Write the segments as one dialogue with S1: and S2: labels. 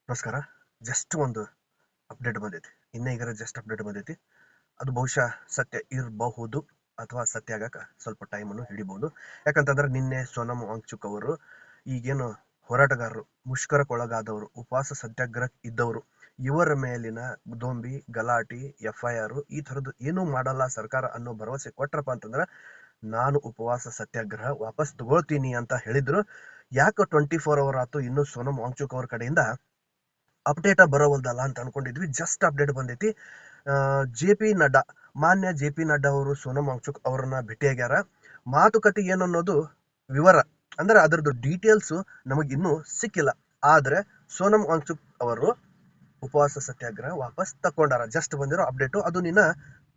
S1: ನಮಸ್ಕಾರ. ಜಸ್ಟ್ ಒಂದು ಅಪ್ಡೇಟ್ ಬಂದೈತಿ. ಈಗರ ಜಸ್ಟ್ ಅಪ್ಡೇಟ್ ಬಂದೈತಿ. ಅದು ಬಹುಶಃ ಸತ್ಯ ಇರಬಹುದು ಅಥವಾ ಸತ್ಯ ಆಗಕ್ಕೆ ಸ್ವಲ್ಪ ಟೈಮನ್ನು ಹಿಡಿಬಹುದು. ಯಾಕಂತಂದ್ರೆ ನಿನ್ನೆ ಸೋನಂ ವಾಂಗ್ಚುಕ್ ಅವರು ಈಗೇನು ಹೋರಾಟಗಾರರು, ಮುಷ್ಕರಕ್ಕೊಳಗಾದವರು, ಉಪವಾಸ ಸತ್ಯಾಗ್ರಹ ಇದ್ದವರು, ಇವರ ಮೇಲಿನ ದೊಂಬಿ, ಗಲಾಟಿ, FIR ಈ ಥರದ್ದು ಏನೂ ಮಾಡಲ್ಲ ಸರ್ಕಾರ ಅನ್ನೋ ಭರವಸೆ ಕೊಟ್ರಪ್ಪ ಅಂತಂದ್ರೆ ನಾನು ಉಪವಾಸ ಸತ್ಯಾಗ್ರಹ ವಾಪಸ್ ತಗೊಳ್ತೀನಿ ಅಂತ ಹೇಳಿದ್ರು. ಯಾಕೆ 24 ಅವರ್ ಆಯ್ತು ಇನ್ನೂ ಸೋನಂ ವಾಂಗ್ಚುಕ್ ಅವ್ರ ಕಡೆಯಿಂದ ಅಪ್ಡೇಟ ಬರೋವಲ್ದಲ್ಲ ಅಂತ ಅನ್ಕೊಂಡಿದ್ವಿ. ಜಸ್ಟ್ ಅಪ್ಡೇಟ್ ಬಂದೈತಿ. ಮಾನ್ಯ ಜೆ ಪಿ ನಡ್ಡಾ ಅವರು ಸೋನಂ ವಾಂಗ್ಚುಕ್ ಅವರನ್ನ ಭೇಟಿಯಾಗ್ಯಾರ. ಮಾತುಕತೆ ಏನನ್ನೋದು ವಿವರ ಅಂದ್ರೆ ಅದರದ್ದು ಡೀಟೇಲ್ಸ್ ನಮಗಿನ್ನೂ ಸಿಕ್ಕಿಲ್ಲ. ಆದ್ರೆ ಸೋನಂ ವಾಂಗ್ಚುಕ್ ಅವರು ಉಪವಾಸ ಸತ್ಯಾಗ್ರಹ ವಾಪಸ್ ತಕೊಂಡಾರ. ಜಸ್ಟ್ ಬಂದಿರೋ ಅಪ್ಡೇಟು. ಅದು ನಿನ್ನ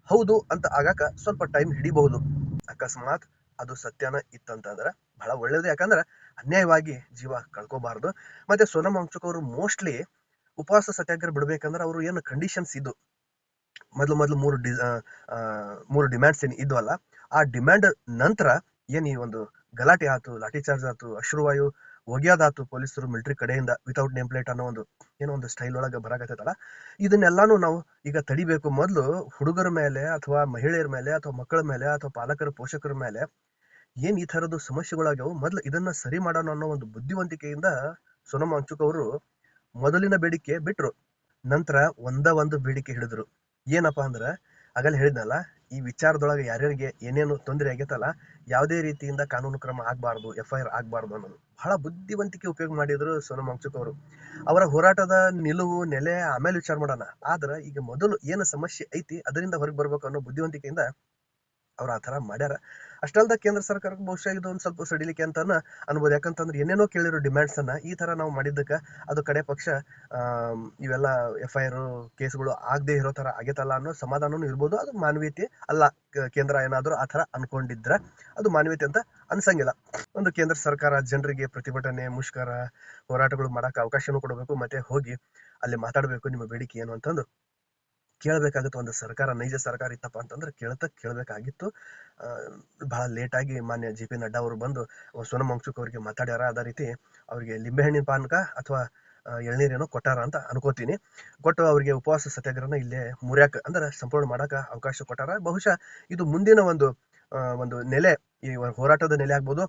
S1: ಹೌದು ಅಂತ ಆಗಾಕ ಸ್ವಲ್ಪ ಟೈಮ್ ಹಿಡಿಬಹುದು. ಅಕಸ್ಮಾತ್ ಅದು ಸತ್ಯನ ಇತ್ತಂತಂದ್ರೆ ಬಹಳ ಒಳ್ಳೇದು. ಯಾಕಂದ್ರೆ ಅನ್ಯಾಯವಾಗಿ ಜೀವ ಕಳ್ಕೋಬಾರ್ದು. ಮತ್ತೆ ಸೋನಂ ವಾಂಗ್ಚುಕ್ ಅವರು ಮೋಸ್ಟ್ಲಿ ಉಪವಾಸ ಸತ್ಯಾಗ್ರಹ ಬಿಡ್ಬೇಕಂದ್ರೆ ಅವರು ಏನು ಕಂಡೀಷನ್ಸ್ ಇದ್ದು ಮೊದಲು ಮೂರು ಡಿಮ್ಯಾಂಡ್ಸ್ ಏನು ಇದ್ವಲ್ಲ, ಆ ಡಿಮ್ಯಾಂಡ್ ನಂತರ ಏನ್ ಈ ಒಂದು ಗಲಾಟೆ ಆಯ್ತು, ಲಾಠಿ ಚಾರ್ಜ್ ಆಯ್ತು, ಅಶ್ರುವಾಯು ಒಗ್ಯಾದಾತು ಪೊಲೀಸರು ಮಿಲಿಟರಿ ಕಡೆಯಿಂದ ವಿತೌಟ್ ನೇಮ್ ಪ್ಲೇಟ್ ಅನ್ನೋ ಒಂದು ಸ್ಟೈಲ್ ಒಳಗೆ ಬರಾಕತ್ತೈತಲ್ಲ, ಇದನ್ನೆಲ್ಲಾನು ನಾವು ಈಗ ತಡಿಬೇಕು. ಮೊದಲು ಹುಡುಗರ ಮೇಲೆ ಅಥವಾ ಮಹಿಳೆಯರ ಮೇಲೆ ಅಥವಾ ಮಕ್ಕಳ ಮೇಲೆ ಅಥವಾ ಪಾಲಕರ ಪೋಷಕರ ಮೇಲೆ ಏನ್ ಈ ತರದ್ದು ಸಮಸ್ಯೆಗಳಾಗ್ಯಾವು, ಮೊದಲು ಇದನ್ನ ಸರಿ ಮಾಡೋಣ ಅನ್ನೋ ಒಂದು ಬುದ್ಧಿವಂತಿಕೆಯಿಂದ ಸೋನಂ ವಾಂಗ್ಚುಕ್ ಅವರು ಮೊದಲಿನ ಬೇಡಿಕೆ ಬಿಟ್ರು. ನಂತರ ಒಂದು ಬೇಡಿಕೆ ಹಿಡಿದ್ರು. ಏನಪ್ಪಾ ಅಂದ್ರ ಆಗಲ್ಲ ಹೇಳಿದ್ನಲ್ಲ, ಈ ವಿಚಾರದೊಳಗೆ ಯಾರ್ಯಾರಿಗೆ ಏನೇನು ತೊಂದರೆ ಆಗೈತಲ್ಲ, ಯಾವುದೇ ರೀತಿಯಿಂದ ಕಾನೂನು ಕ್ರಮ ಆಗ್ಬಾರ್ದು, FIR ಆಗ್ಬಾರ್ದು ಅನ್ನೋದು ಬಹಳ ಬುದ್ಧಿವಂತಿಕೆ ಉಪಯೋಗ ಮಾಡಿದ್ರು ಸೋನಂ ವಾಂಗ್ಚುಕ್ ಅವರು. ಅವರ ಹೋರಾಟದ ನಿಲುವು ನೆಲೆ ಆಮೇಲೆ ವಿಚಾರ ಮಾಡೋಣ. ಆದ್ರೆ ಈಗ ಮೊದಲು ಏನು ಸಮಸ್ಯೆ ಐತಿ ಅದರಿಂದ ಹೊರಗೆ ಬರ್ಬೇಕು ಅನ್ನೋ ಬುದ್ಧಿವಂತಿಕೆಯಿಂದ ಅವ್ರು ಆ ತರ ಮಾಡ್ಯಾರ. ಅಷ್ಟಲ್ದ ಕೇಂದ್ರ ಸರ್ಕಾರಕ್ಕೆ ಬಹುಶಃ ಇದು ಒಂದು ಸ್ವಲ್ಪ ಸಡಿಲಿಕೆ ಅಂತ ಅನ್ಬೋದು. ಯಾಕಂತಂದ್ರೆ ಏನೇನೋ ಕೇಳಿರೋ ಡಿಮ್ಯಾಂಡ್ಸ್ ಅನ್ನ ಈ ತರ ನಾವು ಮಾಡಿದ್ದಕ್ಕೆ ಅದು ಕಡೆ ಪಕ್ಷ ಇವೆಲ್ಲ FIR ಕೇಸ್ಗಳು ಆಗದೆ ಇರೋ ತರ ಆಗೈತಲ್ಲ ಅನ್ನೋ ಸಮಾಧಾನನೂ ಇರ್ಬೋದು. ಅದು ಮಾನವೀಯತೆ ಅಲ್ಲ. ಕೇಂದ್ರ ಏನಾದ್ರು ಆ ತರ ಅನ್ಕೊಂಡಿದ್ರ ಅದು ಮಾನವೀಯತೆ ಅಂತ ಅನ್ಸಂಗಿಲ್ಲ. ಒಂದು ಕೇಂದ್ರ ಸರ್ಕಾರ ಜನರಿಗೆ ಪ್ರತಿಭಟನೆ, ಮುಷ್ಕರ, ಹೋರಾಟಗಳು ಮಾಡಕ್ಕೆ ಅವಕಾಶನೂ ಕೊಡಬೇಕು. ಮತ್ತೆ ಹೋಗಿ ಅಲ್ಲಿ ಮಾತಾಡ್ಬೇಕು, ನಿಮ್ಮ ಬೇಡಿಕೆ ಏನು ಅಂತಂದು ಕೇಳಬೇಕಾಗುತ್ತೆ. ಒಂದು ಸರ್ಕಾರ, ನೈಜ ಸರ್ಕಾರ ಇತ್ತಪ್ಪ ಅಂತಂದ್ರೆ ಕೇಳಬೇಕಾಗಿತ್ತು. ಬಹಳ ಲೇಟ್ ಆಗಿ ಮಾನ್ಯ JP ನಡ್ಡಾ ಅವರು ಬಂದು ಸೋನಂ ವಾಂಗ್ಚುಕ್ ಅವರಿಗೆ ಮಾತಾಡ್ಯಾರ. ಅದೇ ರೀತಿ ಅವ್ರಿಗೆ ಲಿಂಬೆಹಣ್ಣಿನ ಪಾನಕ ಅಥವಾ ಎಳ್ನೀರೇನೋ ಕೊಟ್ಟಾರ ಅಂತ ಅನ್ಕೋತೀನಿ. ಕೊಟ್ಟು ಅವ್ರಿಗೆ ಉಪವಾಸ ಸತ್ಯಾಗ್ರಹನ ಇಲ್ಲೇ ಮುರ್ಯಾಕ ಅಂದ್ರೆ ಸಂಪೂರ್ಣ ಮಾಡಕ ಅವಕಾಶ ಕೊಟ್ಟಾರ. ಬಹುಶಃ ಇದು ಮುಂದಿನ ಒಂದು ನೆಲೆ, ಈ ಹೋರಾಟದ ನೆಲೆ ಆಗ್ಬೋದು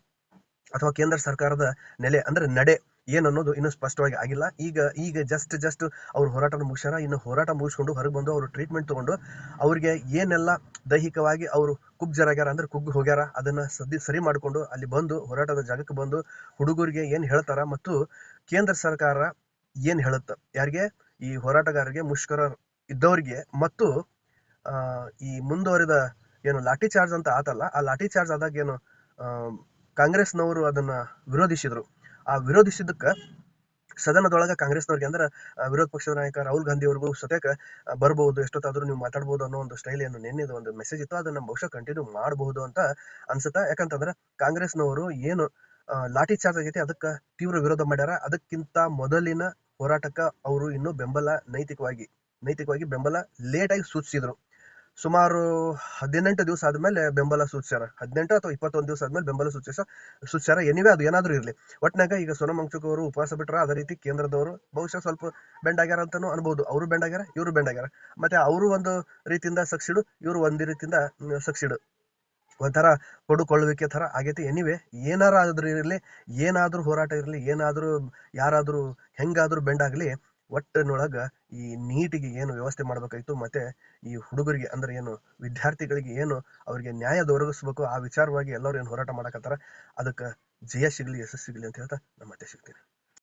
S1: ಅಥವಾ ಕೇಂದ್ರ ಸರ್ಕಾರದ ನೆಲೆ ಅಂದ್ರೆ ನಡೆ ಏನನ್ನೋದು ಇನ್ನೂ ಸ್ಪಷ್ಟವಾಗಿ ಆಗಿಲ್ಲ. ಈಗ ಜಸ್ಟ್ ಅವ್ರು ಹೋರಾಟನ ಮುಗಿಸ್ಯಾರ. ಇನ್ನು ಹೋರಾಟ ಮುಗಿಸ್ಕೊಂಡು ಹೊರಗೆ ಬಂದು ಅವರು ಟ್ರೀಟ್ಮೆಂಟ್ ತಗೊಂಡು ಅವ್ರಿಗೆ ಏನೆಲ್ಲ ದೈಹಿಕವಾಗಿ ಅವರು ಕುಗ್ಜರಾಗ್ಯಾರ ಅಂದ್ರೆ ಕುಗ್ಗು ಹೋಗ್ಯಾರ, ಅದನ್ನ ಸರಿ ಮಾಡಿಕೊಂಡು ಅಲ್ಲಿ ಬಂದು ಹೋರಾಟದ ಜಾಗಕ್ಕೆ ಬಂದು ಹುಡುಗರಿಗೆ ಏನ್ ಹೇಳ್ತಾರ ಮತ್ತು ಕೇಂದ್ರ ಸರ್ಕಾರ ಏನ್ ಹೇಳುತ್ತ, ಯಾರಿಗೆ, ಈ ಹೋರಾಟಗಾರರಿಗೆ, ಮುಷ್ಕರ ಇದ್ದವರಿಗೆ ಮತ್ತು ಈ ಮುಂದುವರಿದ ಏನು ಲಾಠಿ ಚಾರ್ಜ್ ಅಂತ ಆತಲ್ಲ, ಆ ಲಾಠಿ ಚಾರ್ಜ್ ಆದಾಗ ಏನು ಕಾಂಗ್ರೆಸ್ನವರು ಅದನ್ನ ವಿರೋಧಿಸಿದ್ರು. ಆ ವಿರೋಧಿಸಿದ್ದಕ್ಕ ಸದನದೊಳಗ ಕಾಂಗ್ರೆಸ್ನವ್ರಿಗೆ ಅಂದ್ರೆ ವಿರೋಧ ಪಕ್ಷದ ನಾಯಕ ರಾಹುಲ್ ಗಾಂಧಿ ಅವ್ರಿಗೂ ಸತ್ಯಕ ಬರ್ಬಹುದು, ಎಷ್ಟೊತ್ತಾದ್ರೂ ನೀವು ಮಾತಾಡ್ಬೋದು ಅನ್ನೋ ಒಂದು ಸ್ಟೈಲ್ ಏನು ನಿನ್ನೆದು ಒಂದು ಮೆಸೇಜ್ ಇತ್ತು, ಅದನ್ನ ಬಹುಶಃ ಕಂಟಿನ್ಯೂ ಮಾಡಬಹುದು ಅಂತ ಅನ್ಸುತ್ತಾ. ಯಾಕಂತಂದ್ರೆ ಕಾಂಗ್ರೆಸ್ನವರು ಏನು ಲಾಠಿ ಚಾರ್ಜ್ ಆಗೈತಿ ಅದಕ್ಕೆ ತೀವ್ರ ವಿರೋಧ ಮಾಡ್ಯಾರ. ಅದಕ್ಕಿಂತ ಮೊದಲಿನ ಹೋರಾಟಕ್ಕ ಅವರು ಇನ್ನೂ ನೈತಿಕವಾಗಿ ಬೆಂಬಲ ಲೇಟ್ ಆಗಿ ಸೂಚಿಸಿದ್ರು. ಸುಮಾರು 18 ದಿವಸ ಆದ್ಮೇಲೆ ಬೆಂಬಲ ಸೂಚಿಸ್ಯಾರ. 18 ಅಥವಾ 21 ದಿವಸ ಆದ್ಮೇಲೆ ಬೆಂಬಲ ಸೂಚಿಸ್ಯಾರ. ಎನಿವೆ ಅದು ಏನಾದ್ರೂ ಇರ್ಲಿ, ಒಟ್ನಾಗ ಈಗ ಸೋನಂ ವಾಂಗ್ಚುಕ್ ಅವರು ಉಪವಾಸ ಬಿಟ್ರ. ಅದೇ ರೀತಿ ಕೇಂದ್ರದವರು ಬಹುಶಃ ಸ್ವಲ್ಪ ಬೆಂಡ್ ಆಗ್ಯಾರ ಅಂತಾನು ಅನ್ಬಹುದು. ಅವರು ಬೆಂಡ್ ಆಗ್ಯಾರ, ಇವರು ಬೆಂಡ್ ಆಗ್ಯಾರ. ಮತ್ತೆ ಅವರು ಒಂದು ರೀತಿಯಿಂದ ಸಕ್ಸಿಡು, ಇವರು ಒಂದು ರೀತಿಯಿಂದ ಸಕ್ಸಿಡು, ಒಂಥರ ಕೊಡುಕೊಳ್ಳುವಿಕೆ ತರ ಆಗೈತಿ. ಎನಿವೆ ಏನಾದ್ರೂ ಇರ್ಲಿ, ಏನಾದ್ರೂ ಹೋರಾಟ ಇರ್ಲಿ, ಯಾರಾದ್ರೂ ಹೆಂಗಾದ್ರೂ ಬೆಂಡ್ ಆಗ್ಲಿ, ಒಟ್ಟಿನೊಳಗ ಈ ನೀಟಿಗೆ ಏನು ವ್ಯವಸ್ಥೆ ಮಾಡ್ಬೇಕಾಯ್ತು ಮತ್ತೆ ಈ ಹುಡುಗರಿಗೆ ಅಂದ್ರೆ ಏನು ವಿದ್ಯಾರ್ಥಿಗಳಿಗೆ ಏನು ಅವ್ರಿಗೆ ನ್ಯಾಯ ದೊರಕಿಸ್ಬೇಕು, ಆ ವಿಚಾರವಾಗಿ ಎಲ್ಲರೂ ಏನು ಹೋರಾಟ ಮಾಡಕತ್ತಾರ. ಅದಕ್ಕೆ ಜಯ ಸಿಗ್ಲಿ, ಯಶಸ್ಸು ಸಿಗ್ಲಿ ಅಂತ ಹೇಳ್ತಾ ನಾನು ಮತ್ತೆ ಸಿಗ್ತೀನಿ.